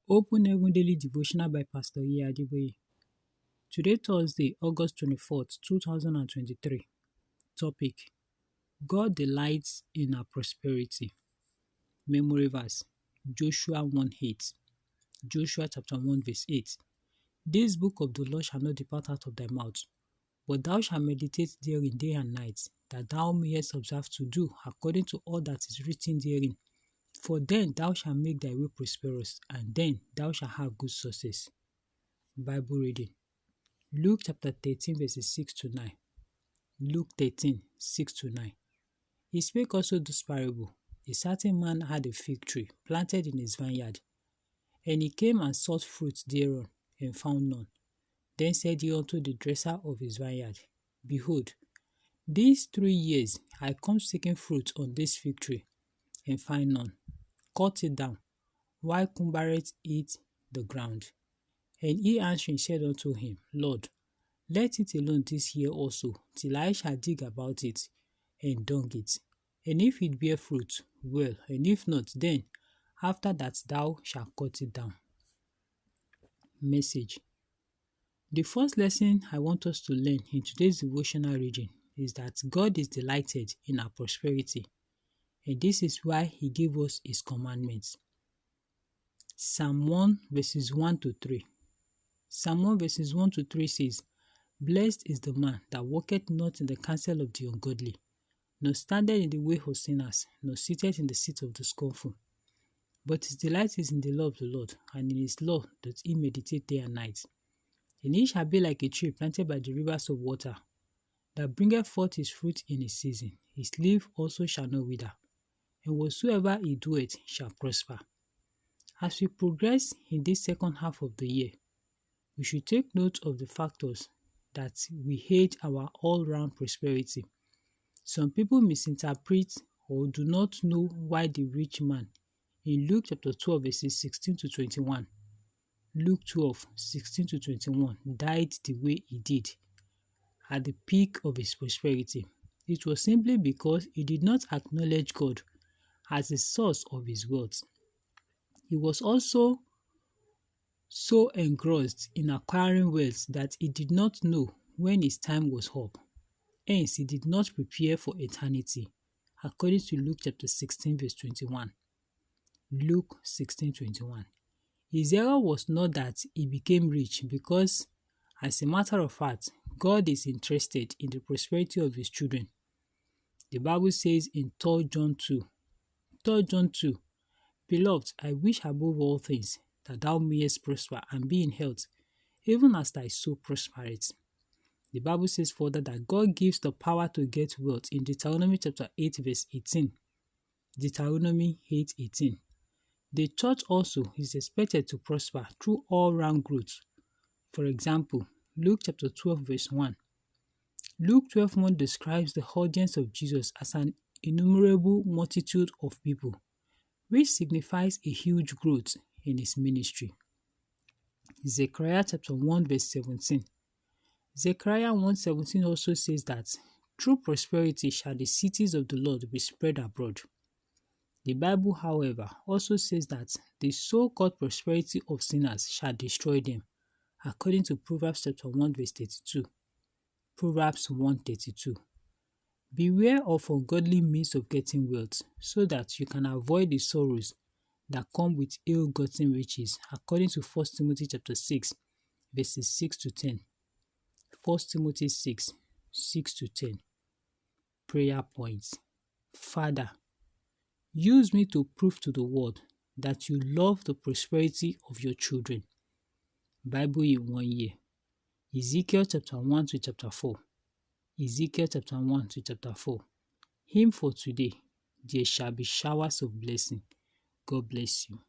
Open Heaven Daily Devotional by Pastor Adebayo. Today, Thursday, August 24th, 2023. Topic: God delights in our prosperity. Memory verse: Joshua 1:8. Joshua chapter 1 verse 8. This book of the law shall not depart out of thy mouth, but thou shalt meditate therein day and night, that thou mayest observe to do according to all that is written therein. For then thou shalt make thy way prosperous, and then thou shalt have good success. Bible reading: Luke chapter 13 verses 6 to 9. Luke 13, 6 to 9. He spake also this parable: A certain man had a fig tree planted in his vineyard, and he came and sought fruit thereon, and found none. Then said he unto the dresser of his vineyard, Behold, these 3 years I come seeking fruit on this fig tree, and find none. Cut it down. Why cumbereth it the ground? And he answering said unto him, Lord, let it alone this year also, till I shall dig about it, and dung it. And if it bear fruit, well, and if not, then after that thou shalt cut it down. Message: The first lesson I want us to learn in today's devotional reading is that God is delighted in our prosperity, and this is why He gave us His commandments. Psalm 1 verses 1 to 3. Psalm 1 verses 1 to 3 says, Blessed is the man that walketh not in the counsel of the ungodly, nor standeth in the way of sinners, nor sitteth in the seat of the scornful. But his delight is in the law of the Lord, and in his law doth he meditate day and night. And he shall be like a tree planted by the rivers of water, that bringeth forth his fruit in his season. His leaf also shall not wither, and whatsoever he doeth shall prosper. As we progress in this second half of the year, we should take note of the factors that we hate our all-round prosperity. Some people misinterpret or do not know why the rich man in Luke chapter 12 verses 16 to 21, Luke 12, 16 to 21, died the way he did at the peak of his prosperity. It was simply because he did not acknowledge God as the source of his wealth. He was also so engrossed in acquiring wealth that he did not know when his time was up. Hence, he did not prepare for eternity, according to Luke chapter 16 verse 21. Luke 16:21. His error was not that he became rich, because, as a matter of fact, God is interested in the prosperity of his children. The Bible says in 3 John 2, Beloved, I wish above all things that thou mayest prosper and be in health, even as thy soul prospereth. The Bible says further that God gives the power to get wealth in Deuteronomy chapter 8 verse 18. Deuteronomy 8:18. The church also is expected to prosper through all-round growth. For example, Luke chapter 12 verse 1. Luke 12:1 describes the audience of Jesus as an innumerable multitude of people, which signifies a huge growth in his ministry. Zechariah chapter 1 verse 17. Zechariah 1:17 also says that through prosperity shall the cities of the Lord be spread abroad. The Bible, however, also says that the so-called prosperity of sinners shall destroy them, according to Proverbs chapter 1 verse 32. Proverbs 1:32. Beware of ungodly means of getting wealth, so that you can avoid the sorrows that come with ill-gotten riches, according to 1 Timothy chapter 6 verses 6 to 10. 1 Timothy 6, 6 to 10. Prayer points. Father, use me to prove to the world that you love the prosperity of your children. Bible in 1 year. Ezekiel chapter 1 to chapter 4. Ezekiel chapter 1 to chapter 4. Hymn for today: There shall be showers of blessing. God bless you.